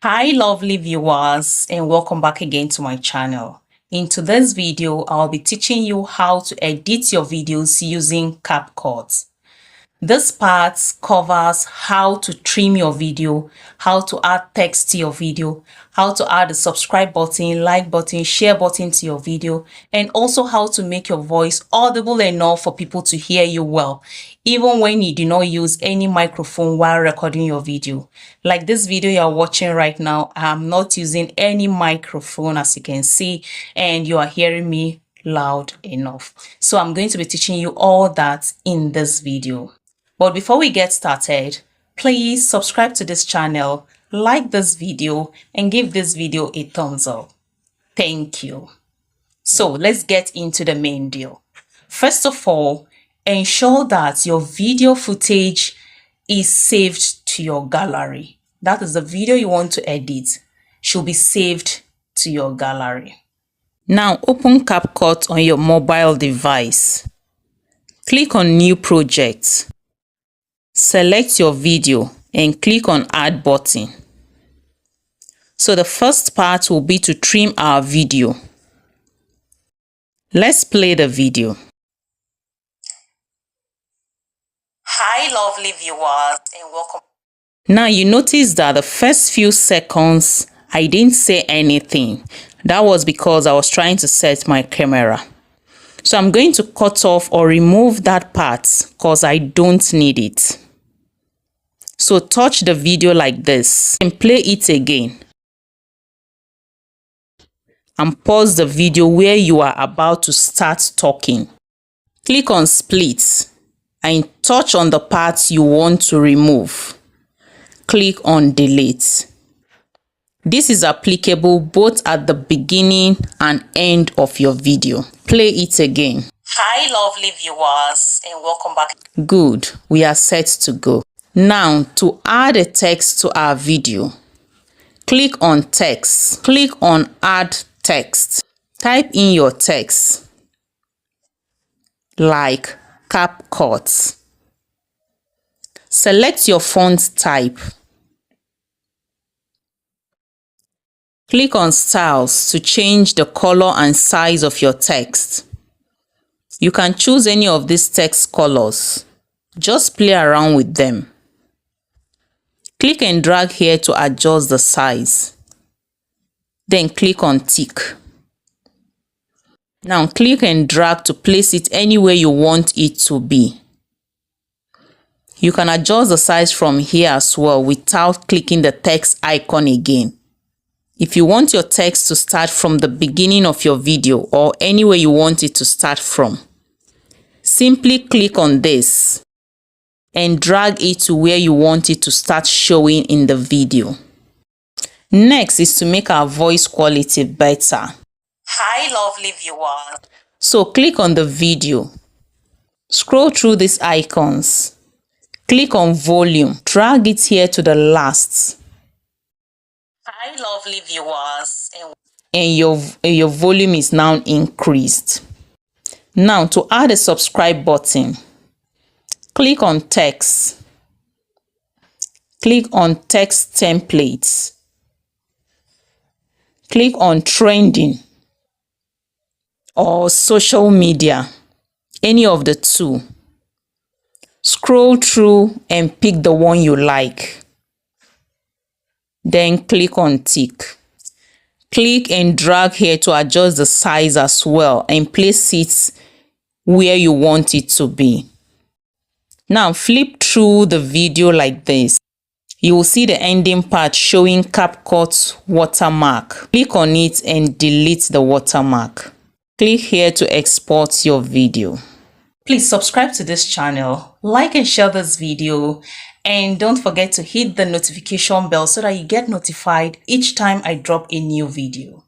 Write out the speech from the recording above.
Hi lovely viewers, and welcome back again to my channel. In today's video, I'll be teaching you how to edit your videos using CapCut. This part covers how to trim your video, how to add text to your video, how to add a subscribe button, like button, share button to your video, and also how to make your voice audible enough for people to hear you well, even when you do not use any microphone while recording your video. Like this video you're watching right now, I'm not using any microphone, as you can see, and you are hearing me loud enough. So I'm going to be teaching you all that in this video. But before we get started, please subscribe to this channel, like this video, and give this video a thumbs up. Thank you. So let's get into the main deal. First of all, ensure that your video footage is saved to your gallery. That is the video you want to edit should be saved to your gallery. Now open CapCut on your mobile device. Click on New Project. Select your video and click on Add button. So the first part will be to trim our video. Let's play the video. Hi lovely viewers, and welcome. Now you notice that the first few seconds I didn't say anything. That was because I was trying to set my camera. So I'm going to cut off or remove that part because I don't need it. So touch the video like this and play it again. And pause the video where you are about to start talking. Click on Split and touch on the parts you want to remove. Click on Delete. This is applicable both at the beginning and end of your video. Play it again. Hi lovely viewers, and welcome back. Good, we are set to go. Now to add a text to our video, click on Text. Click on Add Text. Type in your text like CapCut. Select your font type. Click on Styles to change the color and size of your text. You can choose any of these text colors. Just play around with them. Click and drag here to adjust the size. Then click on Tick. Now click and drag to place it anywhere you want it to be. You can adjust the size from here as well without clicking the text icon again. If you want your text to start from the beginning of your video or anywhere you want it to start from, simply click on this and drag it to where you want it to start showing in the video. Next is to make our voice quality better. Hi lovely viewer. So click on the video. Scroll through these icons. Click on volume. Drag it here to the last. Hi lovely viewers. And your volume is now increased. Now to add a subscribe button, click on Text. Click on Text Templates. Click on Trending or Social Media, any of the two. Scroll through and pick the one you like. Then click on Tick. Click and drag here to adjust the size as well and place it where you want it to be. Now flip through the video like this. You will see the ending part showing CapCut watermark. Click on it and delete the watermark. Click here to export your video. Please subscribe to this channel, like and share this video, and don't forget to hit the notification bell so that you get notified each time I drop a new video.